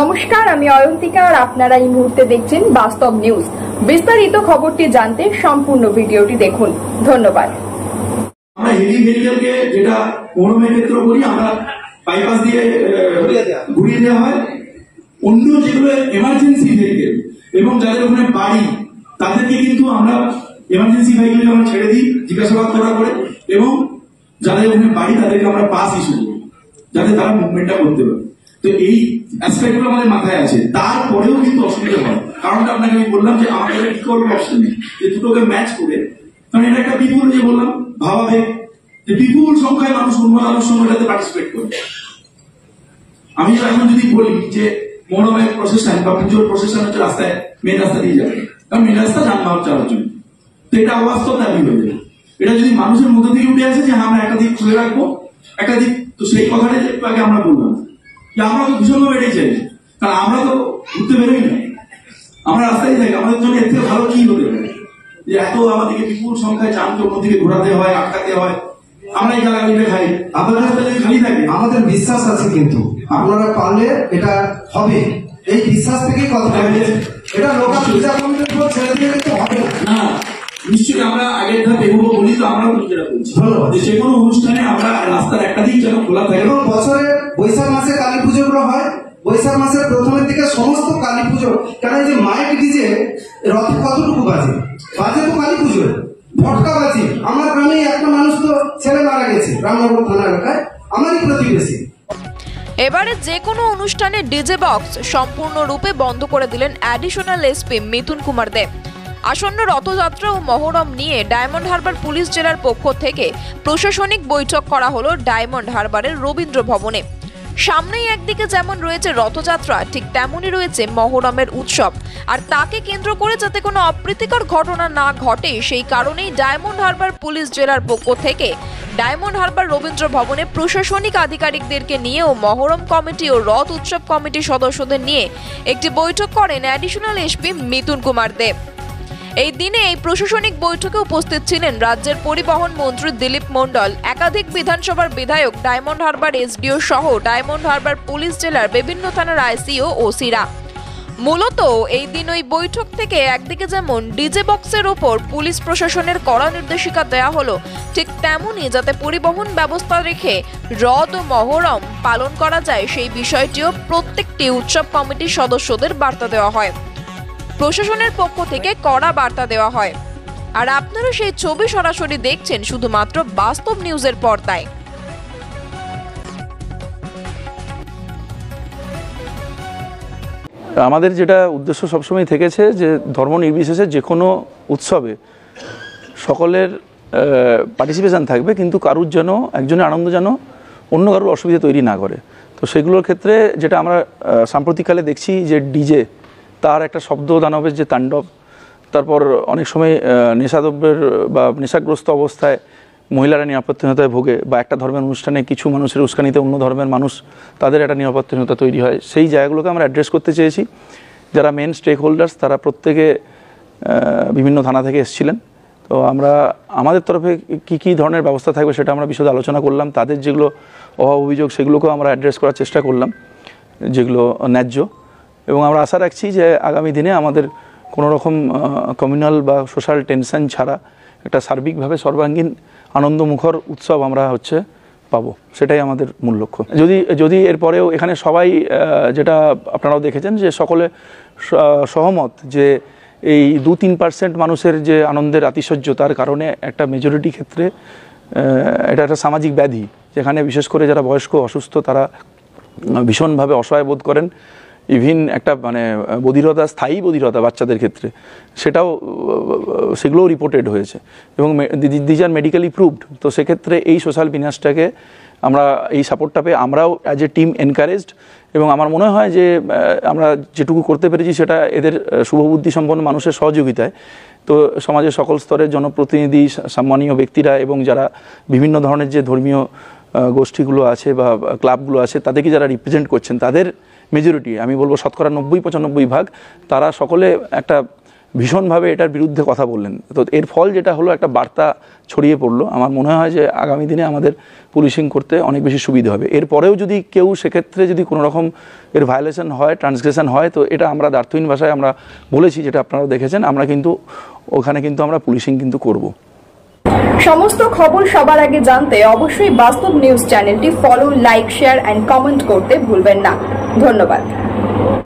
নমস্কার, আমি অয়ন্তিকা আর আপনারা এই মুহূর্তে দেখছেন বাস্তব নিউজ। বিস্তারিত খবরটি জানতে সম্পূর্ণ ভিডিওটি দেখুন। ধন্যবাদ। আমরা হেভি ভেহিকেলকে যেটা মনোমের ক্ষেত্রে করি, আমরা বাইপাস দিয়ে ঘুরিয়ে দেওয়া হয়। অন্য যেগুলো এমার্জেন্সি ভেহিকেল এবং যাদের ওখানে বাড়ি, তাদেরকে কিন্তু আমরা এমার্জেন্সি ভেহিকেলকে আমরা ছেড়ে দিই জিজ্ঞাসাবাদ করা করে, এবং যাদের ওখানে বাড়ি তাদেরকে আমরা পাস ইস্যু করি যাতে তারা মুভমেন্টটা করতে পারে। তো এই অ্যাসপেক্টগুলো আমাদের মাথায় আছে। তারপরেও কিন্তু অসুবিধা হয়, কারণটা আপনাকে আমি বললাম যে আমাদের কি করবো অপশন নেই, যে দুটোকে ম্যাচ করে। কারণ এটা একটা বিপুল, যে বললাম ভাবাবেগ, যে বিপুল সংখ্যায় মানুষ উন্মোদন আলোচনাতে পার্টিসিপেট করে। আমি এখন যদি বলি যে মনোময় প্রসেশন বা পুজোর প্রসেশন হচ্ছে রাস্তায়, মেন রাস্তা দিয়ে যাবে, কারণ মেন রাস্তা যানবাহন চালার জন্য, তো এটা অবাস্তব দাবি হয়ে যাবে। এটা যদি মানুষের মধ্যে থেকে উঠে আসে যে আমরা একটা দিক খুলে রাখবো, একটা দিক, তো সেই কথাটা একটু আগে আমরা বললাম যে আমরা তো ভীষণভাবে এটাই চাই, কারণ আমরা তো ঘুরতে বেরোই না, আমরা রাস্তায় থাকি। আমাদের জন্য এর থেকে ভালো কি হতে পারে যে এত আমাদেরকে বিপুল সংখ্যায় যানকে অন্যদিকে ঘোরাতে হয়, আটকাতে হয়। আমরা এই জায়গাগুলো খাই, আপনাদের রাস্তা যদি খালি থাকে, আমাদের বিশ্বাস আছে কিন্তু আপনারা পারলে এটা হবে, এই বিশ্বাস থেকেই কথা বলছে। এটা লোকাল পূজা কমিটির উপর ছেড়ে দিয়ে কিন্তু হবে না। নিশ্চয়ই আমরা আগের ধাপ এগোবো বলি, তো আমরা যেটা বলছি যে কোনো অনুষ্ঠানে আমরা রাস্তার একটা দিক যেন খোলা থাকে। এবং বছরে বৈশাখ মাসে কালী পুজো গুলো হয়, বৈশাখ মাসের প্রথমের দিকে সমস্ত কালী পুজো, কারণ যে মাইক ডিজে রথে কতটুকু বাজে বাজে তো কালী পুজো ফটকা বাজি। আমার গ্রামে একটা মানুষ তো ছেলে মারা গেছে রামনগর থানা এলাকায়, আমারই প্রতিবেশী। এবারে যে কোনো অনুষ্ঠানে ডিজে বক্স সম্পূর্ণরূপে বন্ধ করে দিলেন অ্যাডিশনাল এসপি মিথুন কুমার দেব। আসন্ন রথযাত্রা ও মহরম নিয়ে ডায়মন্ড হারবার পুলিশ জেলার পক্ষ থেকে প্রশাসনিক বৈঠক করা হলো ডায়মন্ড হারবারের রবীন্দ্র ভবনে। সামনেই একদিকে যেমন রয়েছে রথযাত্রা, ঠিক তেমনই রয়েছে মহরমের উৎসব, আর তাকে কেন্দ্র করে যাতে কোনো অপ্রীতিকর ঘটনা না ঘটে সেই কারণেই ডায়মন্ড হারবার পুলিশ জেলার পক্ষ থেকে ডায়মন্ড হারবার রবীন্দ্র ভবনে প্রশাসনিক আধিকারিকদেরকে নিয়ে ও মহরম কমিটি ও রথ উৎসব কমিটির সদস্যদের নিয়ে একটি বৈঠক করেন অ্যাডিশনাল এসপি মিথুন কুমার দেব। এই দিনে এই প্রশাসনিক বৈঠকে উপস্থিত ছিলেন রাজ্যের পরিবহন মন্ত্রী দিলীপ মণ্ডল, একাধিক বিধানসভার বিধায়ক, ডায়মন্ড হারবার এসডিও সহ ডায়মন্ড হারবার পুলিশ জেলার বিভিন্ন থানার আইসিও ও সিরা। মূলত এই দিন ওই বৈঠক থেকে একদিকে যেমন ডিজে বক্সের ওপর পুলিশ প্রশাসনের কড়া নির্দেশিকা দেওয়া হলো, ঠিক তেমনই যাতে পরিবহন ব্যবস্থা রেখে রথ ও মহরম পালন করা যায় সেই বিষয়টিও প্রত্যেকটি উৎসব কমিটির সদস্যদের বার্তা দেওয়া হয়। প্রশাসনের পক্ষ থেকে কড়া বার্তা দেওয়া হয়। আর আপনারা সেই ছবি সরাসরি দেখছেন শুধুমাত্র বাস্তব নিউজের পর্দায়। আমাদের যেটা উদ্দেশ্য সবসময় থেকেছে যে ধর্ম নির্বিশেষে যে কোনো উৎসবে সকলের পার্টিসিপেশন থাকবে, কিন্তু কারুর যেন একজনের আনন্দ যেন অন্য কারুর অসুবিধা তৈরি না করে। তো সেগুলোর ক্ষেত্রে যেটা আমরা সাম্প্রতিককালে দেখছি যে ডিজে, তার একটা শব্দ দানবের যে তাণ্ডব, তারপর অনেক সময় নেশাদ্রব্যের বা নেশাগ্রস্ত অবস্থায় মহিলারা নিরাপত্তাহীনতায় ভোগে, বা একটা ধর্মের অনুষ্ঠানে কিছু মানুষের উস্কানিতে অন্য ধর্মের মানুষ তাদের একটা নিরাপত্তাহীনতা তৈরি হয়। সেই জায়গাগুলোকে আমরা অ্যাড্রেস করতে চেয়েছি। যারা মেন স্টেক হোল্ডার্স তারা প্রত্যেকে বিভিন্ন থানা থেকে এসেছিলেন। তো আমরা আমাদের তরফে কী ধরনের ব্যবস্থা থাকবে সেটা আমরা বিশদ আলোচনা করলাম। তাদের যেগুলো অভাব অভিযোগ সেগুলোকেও আমরা অ্যাড্রেস করার চেষ্টা করলাম, যেগুলো ন্যায্য। এবং আমরা আশা রাখছি যে আগামী দিনে আমাদের কোনো রকম কমিউনাল বা সোশ্যাল টেনশন ছাড়া একটা সার্বিকভাবে সর্বাঙ্গীন আনন্দমুখর উৎসব আমরা পাবো, সেটাই আমাদের মূল লক্ষ্য। যদি এরপরেও এখানে সবাই, যেটা আপনারাও দেখেছেন যে সকলে সহমত যে এই 2-3% মানুষের যে আনন্দের আতিশয্য, তার কারণে একটা মেজরিটি ক্ষেত্রে এটা একটা সামাজিক ব্যাধি, যেখানে বিশেষ করে যারা বয়স্ক অসুস্থ তারা ভীষণভাবে অসহায় বোধ করেন। ইভিন একটা বধিরতা, স্থায়ী বধিরতা বাচ্চাদের ক্ষেত্রে, সেগুলোও রিপোর্টেড হয়েছে এবং দিজ আর মেডিকেলি প্রুভড। তো সেক্ষেত্রে এই সোশ্যাল বিনাশটাকে আমরা এই সাপোর্টটা পেয়ে আমরাও অ্যাজ এ টিম এনকারেজড, এবং আমার মনে হয় যে আমরা যেটুকু করতে পেরেছি সেটা এদের শুভবুদ্ধি সম্পন্ন মানুষের সহযোগিতায়। তো সমাজের সকল স্তরের জনপ্রতিনিধি, সম্মানীয় ব্যক্তিরা এবং যারা বিভিন্ন ধরনের যে ধর্মীয় গোষ্ঠীগুলো আছে বা ক্লাবগুলো আছে তাদেরকে যারা রিপ্রেজেন্ট করছেন, তাদের মেজরিটি, আমি বলবো শতকরা 90-95 ভাগ, তারা সকলে একটা ভীষণভাবে এটার বিরুদ্ধে কথা বললেন। তো এর ফল যেটা হলো, একটা বার্তা ছড়িয়ে পড়লো। আমার মনে হয় যে আগামী দিনে আমাদের পুলিশিং করতে অনেক বেশি সুবিধা হবে। এরপরেও যদি কেউ সেক্ষেত্রে যদি কোনো রকম এর ভায়োলেশন হয়, ট্রান্সগ্রেশন হয়, তো এটা আমরা দ্ব্যর্থহীন ভাষায় আমরা বলেছি, যেটা আপনারা দেখেছেন, আমরা কিন্তু ওখানে কিন্তু আমরা পুলিশিং কিন্তু করব। সমস্ত খবর সবার আগে জানতে অবশ্যই বাস্তব নিউজ চ্যানেলটি follow, like, share and comment করতে ভুলবেন না। ধন্যবাদ।